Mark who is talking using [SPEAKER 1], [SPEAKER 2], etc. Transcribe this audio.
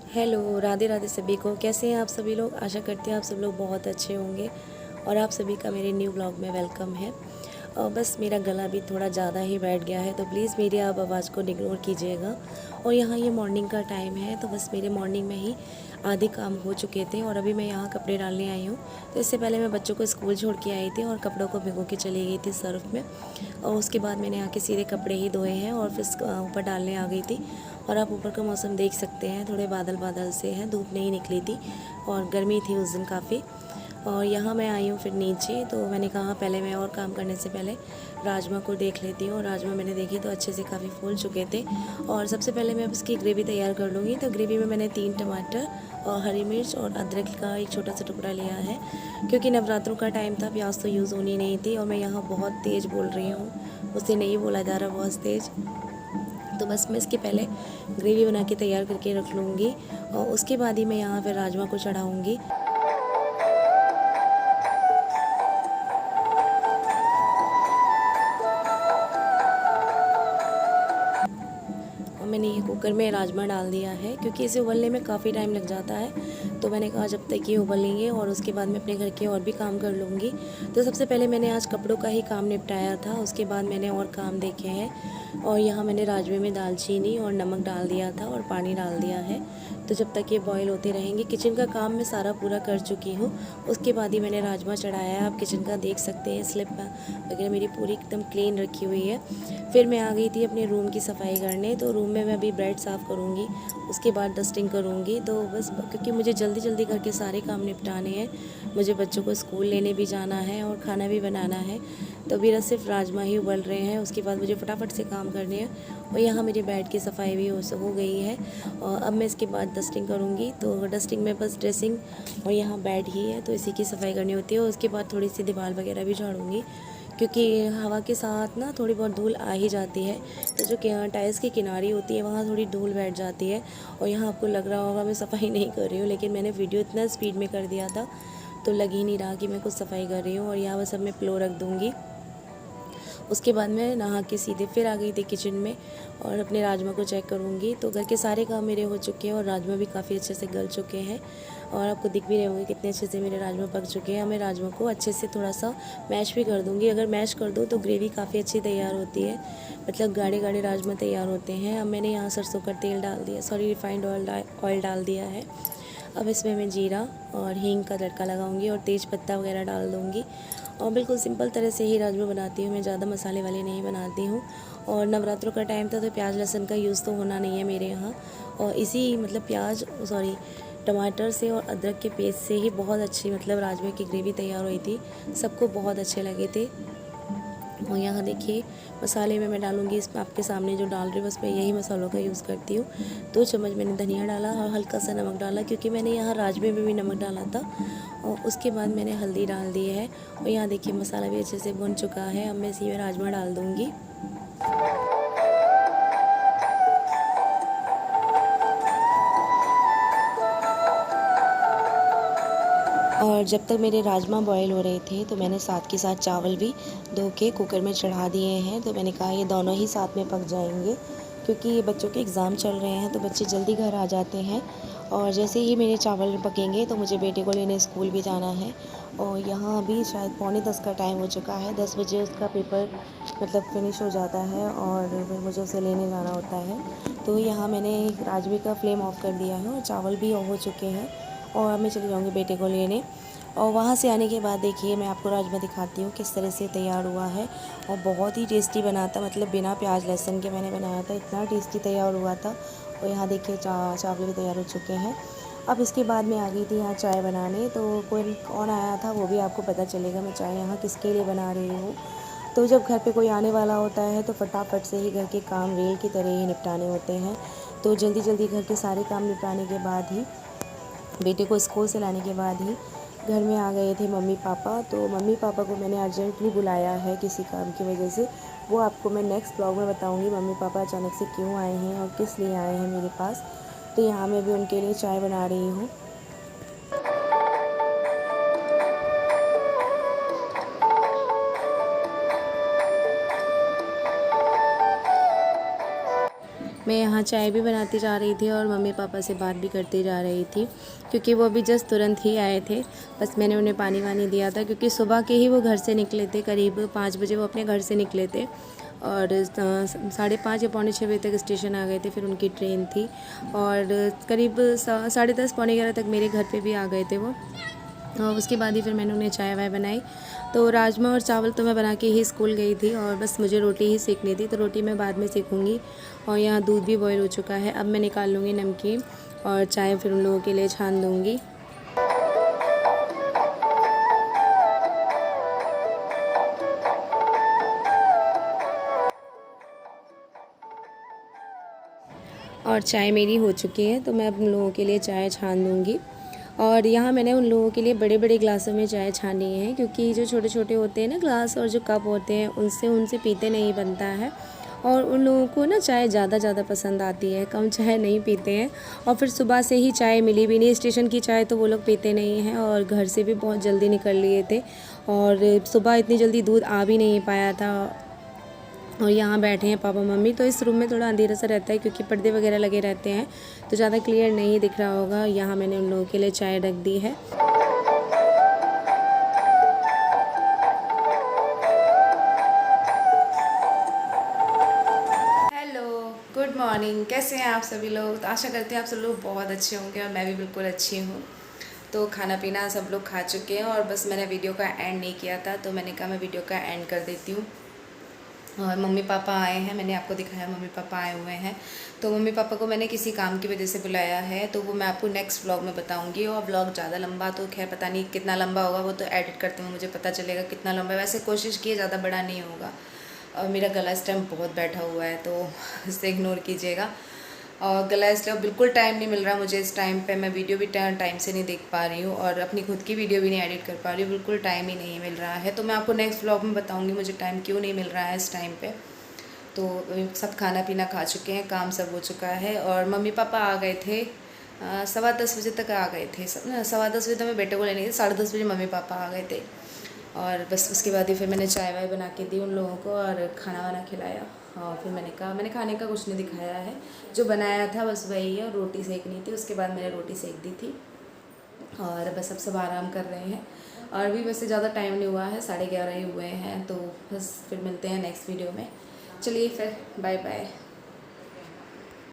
[SPEAKER 1] Hello, Radhe Radhe सभी को। कैसे हैं आप सभी लोग? आशा करती हूँ आप सब लोग बहुत अच्छे होंगे और आप सभी का मेरे न्यू ब्लॉग में वेलकम है। बस मेरा गला भी थोड़ा ज़्यादा ही बैठ गया है, तो प्लीज़ मेरी आप आवाज़ को इग्नोर कीजिएगा। और यहाँ ये मॉर्निंग का टाइम है, तो बस मेरे मॉर्निंग में ही आधे काम हो चुके थे और अभी मैं यहाँ कपड़े डालने आई हूँ। तो इससे पहले मैं बच्चों को स्कूल छोड़ के आई थी और कपड़ों को भिगो के चली गई थी सर्फ में, और उसके बाद मैंने आके सीधे कपड़े ही धोए हैं और फिर ऊपर डालने आ गई थी। और आप ऊपर का मौसम देख सकते हैं, थोड़े बादल बादल से हैं, धूप नहीं निकली थी और गर्मी थी उस दिन काफ़ी। और यहाँ मैं आई हूँ फिर नीचे, तो मैंने कहा पहले मैं और काम करने से पहले राजमा को देख लेती हूँ। और राजमा मैंने देखे तो अच्छे से काफ़ी फूल चुके थे। और सबसे पहले मैं अब इसकी ग्रेवी तैयार कर लूँगी। तो ग्रेवी में मैंने 3 टमाटर और हरी मिर्च और अदरक का एक छोटा सा टुकड़ा लिया है, क्योंकि नवरात्रों का टाइम था, प्याज तो यूज़ होनी नहीं थी। और मैं यहाँ बहुत तेज़ बोल रही हूँ, उससे नहीं बोला जा रहा बहुत तेज़। तो बस मैं इसके पहले ग्रेवी बना के तैयार करके रख लूँगी और उसके बाद ही मैं यहाँ फिर राजमा को चढ़ाऊँगी। और मैंने ये कुकर में राजमा डाल दिया है, क्योंकि इसे उबलने में काफ़ी टाइम लग जाता है। तो मैंने कहा जब तक ये उबलेंगे और उसके बाद मैं अपने घर के और भी काम कर लूँगी। तो सबसे पहले मैंने आज कपड़ों का ही काम निपटाया था, उसके बाद मैंने और काम देखे हैं। और यहाँ मैंने राजमे में दालचीनी और नमक डाल दिया था और पानी डाल दिया है। तो जब तक ये बॉईल होते रहेंगे, किचन का काम मैं सारा पूरा कर चुकी हूँ। उसके बाद ही मैंने राजमा चढ़ाया है। आप किचन का देख सकते हैं, स्लिप वगैरह मेरी पूरी एकदम क्लीन रखी हुई है। फिर मैं आ गई थी अपने रूम की सफाई करने। तो रूम में मैं अभी बेड साफ़ करूँगी, उसके बाद डस्टिंग करूँगी। तो बस क्योंकि मुझे जल्दी जल्दी घर के सारे काम निपटाने हैं, मुझे बच्चों को स्कूल लेने भी जाना है और खाना भी बनाना है। तो मेरा सिर्फ राजमा ही उबल रहे हैं, उसके बाद मुझे फटाफट से काम करने हैं। और यहाँ मेरे बेड की सफाई भी हो गई है और अब मैं इसके बाद डस्टिंग करूँगी। तो डस्टिंग में बस ड्रेसिंग और यहाँ बेड ही है, तो इसी की सफाई करनी होती है। और उसके बाद थोड़ी सी दीवार वगैरह भी झाड़ूंगी, क्योंकि हवा के साथ ना थोड़ी बहुत धूल आ ही जाती है। तो जो टाइल्स की किनारी होती है वहाँ थोड़ी धूल बैठ जाती है। और यहाँ आपको लग रहा होगा मैं सफाई नहीं कर रही हूँ, लेकिन मैंने वीडियो इतना स्पीड में कर दिया था तो लग ही नहीं रहा कि मैं कुछ सफाई कर रही हूँ। और यहाँ बस अब मैं प्लो रख दूँगी। उसके बाद मैं नहा के सीधे फिर आ गई थी किचन में और अपने राजमा को चेक करूँगी। तो घर के सारे काम मेरे हो चुके हैं और राजमा भी काफ़ी अच्छे से गल चुके हैं। और आपको दिख भी रहे होंगे कितने अच्छे से मेरे राजमा पक चुके हैं। मैं राजमा को अच्छे से थोड़ा सा मैश भी कर दूँगी। अगर मैश कर दो तो ग्रेवी काफ़ी अच्छी तैयार होती है, मतलब गाढ़े गाढ़े राजमा तैयार होते हैं। अब मैंने यहाँ सरसों का तेल डाल दिया, सॉरी रिफाइंड ऑयल डाल दिया है। अब इसमें मैं जीरा और हींग का तड़का लगाऊंगी और तेज़ पत्ता वगैरह डाल दूंगी। और बिल्कुल सिंपल तरह से ही राजमा बनाती हूँ मैं, ज़्यादा मसाले वाले नहीं बनाती हूँ। और नवरात्रों का टाइम था तो प्याज लहसुन का यूज़ तो होना नहीं है मेरे यहाँ। और इसी मतलब टमाटर से और अदरक के पेस्ट से ही बहुत अच्छी मतलब राजमा की ग्रेवी तैयार हुई थी, सबको बहुत अच्छे लगे थे। और यहाँ देखिए मसाले में मैं डालूँगी, इसमें आपके सामने जो डाल रही हूँ बस मैं यही मसालों का यूज़ करती हूँ। 2 चम्मच मैंने धनिया डाला और हल्का सा नमक डाला, क्योंकि मैंने यहाँ राजमे में भी नमक डाला था। और उसके बाद मैंने हल्दी डाल दी है। और यहाँ देखिए मसाला भी अच्छे से भुन चुका है। अब मैं इसी में राजमा डाल दूँगी। और जब तक मेरे राजमा बॉईल हो रहे थे तो मैंने साथ के साथ चावल भी धो के कुकर में चढ़ा दिए हैं। तो मैंने कहा ये दोनों ही साथ में पक जाएंगे, क्योंकि ये बच्चों के एग्ज़ाम चल रहे हैं तो बच्चे जल्दी घर आ जाते हैं। और जैसे ही मेरे चावल पकेंगे तो मुझे बेटे को लेने स्कूल भी जाना है। और यहाँ अभी शायद 9:45 का टाइम हो चुका है, 10 बजे उसका पेपर मतलब फिनिश हो जाता है और फिर मुझे उसे लेने जाना होता है। तो यहाँ मैंने राजमे का फ्लेम ऑफ कर दिया है और चावल भी हो चुके हैं। और अब मैं चली जाऊँगी बेटे को लेने। और वहाँ से आने के बाद देखिए मैं आपको राजमा दिखाती हूँ किस तरह से तैयार हुआ है। और बहुत ही टेस्टी बना था, मतलब बिना प्याज लहसुन के मैंने बनाया था, इतना टेस्टी तैयार हुआ था। और यहाँ देखिए चावल भी तैयार हो चुके हैं। अब इसके बाद मैं आ गई थी यहाँ चाय बनाने। तो कोई कौन आया था वो भी आपको पता चलेगा मैं चाय यहाँ किसके लिए बना रही हूँ। तो जब घर पे कोई आने वाला होता है तो फटाफट से ही घर के काम रेल की तरह ही निपटाने होते हैं। तो जल्दी जल्दी घर के सारे काम निपटाने के बाद ही, बेटे को स्कूल से लाने के बाद ही घर में आ गए थे मम्मी पापा। तो मम्मी पापा को मैंने अर्जेंटली बुलाया है किसी काम की वजह से, वो आपको मैं नेक्स्ट ब्लॉग में बताऊंगी मम्मी पापा अचानक से क्यों आए हैं और किस लिए आए हैं मेरे पास। तो यहाँ मैं भी उनके लिए चाय बना रही हूँ। मैं यहाँ चाय भी बनाती जा रही थी और मम्मी पापा से बात भी करती जा रही थी, क्योंकि वो अभी जस्ट तुरंत ही आए थे। बस मैंने उन्हें पानी वानी दिया था, क्योंकि सुबह के ही वो घर से निकले थे, करीब 5 बजे वो अपने घर से निकले थे और 5:30 या पौने 6 बजे तक स्टेशन आ गए थे। फिर उनकी ट्रेन थी और करीब 10:30 पौने 11 तक मेरे घर पे भी आ गए थे वो। और उसके बाद ही फिर मैंने उन्हें चाय वाय बनाई। तो राजमा और चावल तो मैं बना के ही स्कूल गई थी और बस मुझे रोटी ही सेकनी थी, तो रोटी मैं बाद में सेकूँगी। और यहाँ दूध भी बॉयल हो चुका है, अब मैं निकाल लूँगी नमकीन और चाय फिर उन लोगों के लिए छान दूँगी। और चाय मेरी हो चुकी है, तो मैं अब उन लोगों के लिए चाय छान दूँगी। और यहाँ मैंने उन लोगों के लिए बड़े बड़े ग्लासों में चाय छानी है, क्योंकि जो छोटे छोटे होते हैं ना ग्लास और जो कप होते हैं उनसे पीते नहीं बनता है। और उन लोगों को ना चाय ज़्यादा पसंद आती है, कम चाय नहीं पीते हैं। और फिर सुबह से ही चाय मिली भी नहीं, स्टेशन की चाय तो वो लोग पीते नहीं हैं और घर से भी बहुत जल्दी निकल लिए थे और सुबह इतनी जल्दी दूध आ भी नहीं पाया था। और यहाँ बैठे हैं पापा मम्मी। तो इस रूम में थोड़ा अंधेरा सा रहता है, क्योंकि पर्दे वगैरह लगे रहते हैं, तो ज़्यादा क्लियर नहीं दिख रहा होगा। यहाँ मैंने उन लोगों के लिए चाय रख दी है।
[SPEAKER 2] Hello, good morning. कैसे हैं आप सभी लोग? तो आशा करते हैं आप सब लोग बहुत अच्छे होंगे और मैं भी बिल्कुल अच्छी हूँ। तो खाना पीना सब लोग खा चुके हैं और बस मैंने वीडियो का एंड नहीं किया था, तो मैंने कहा मैं वीडियो का एंड कर देती हूँ। और मम्मी पापा आए हैं, मैंने आपको दिखाया मम्मी पापा आए हुए हैं। तो मम्मी पापा को मैंने किसी काम की वजह से बुलाया है, तो वो मैं आपको नेक्स्ट व्लॉग में बताऊंगी। और व्लॉग ज़्यादा लंबा तो खैर पता नहीं कितना लंबा होगा, वो तो एडिट करते हुए मुझे पता चलेगा कितना लंबा है। वैसे कोशिश की ज़्यादा बड़ा नहीं होगा। और मेरा गला इस टाइम बहुत बैठा हुआ है, तो इससे इग्नोर कीजिएगा। और गला इसलिए बिल्कुल टाइम नहीं मिल रहा मुझे इस टाइम पे, मैं वीडियो भी टाइम से नहीं देख पा रही हूँ और अपनी खुद की वीडियो भी नहीं एडिट कर पा रही हूँ, बिल्कुल टाइम ही नहीं मिल रहा है। तो मैं आपको नेक्स्ट व्लॉग में बताऊँगी मुझे टाइम क्यों नहीं मिल रहा है इस टाइम पे। तो सब खाना पीना खा चुके हैं, काम सब हो चुका है और मम्मी पापा आ गए थे 10:15 बजे तक आ गए थे। 10:15 बजे तो मैं बेटे को लेने गई, 10:30 बजे मम्मी पापा आ गए थे। और बस उसके बाद ही फिर मैंने चाय वाय बना के दी उन लोगों को और खाना वाना खिलाया। और फिर मैंने कहा मैंने खाने का कुछ नहीं दिखाया है, जो बनाया था बस वही है। और रोटी सेकनी थी, उसके बाद मैंने रोटी सेक दी थी और बस अब सब आराम कर रहे हैं। और भी वैसे ज़्यादा टाइम नहीं हुआ है, 11:30 ही हुए हैं। तो बस फिर मिलते हैं नेक्स्ट वीडियो में। चलिए फिर बाय बाय।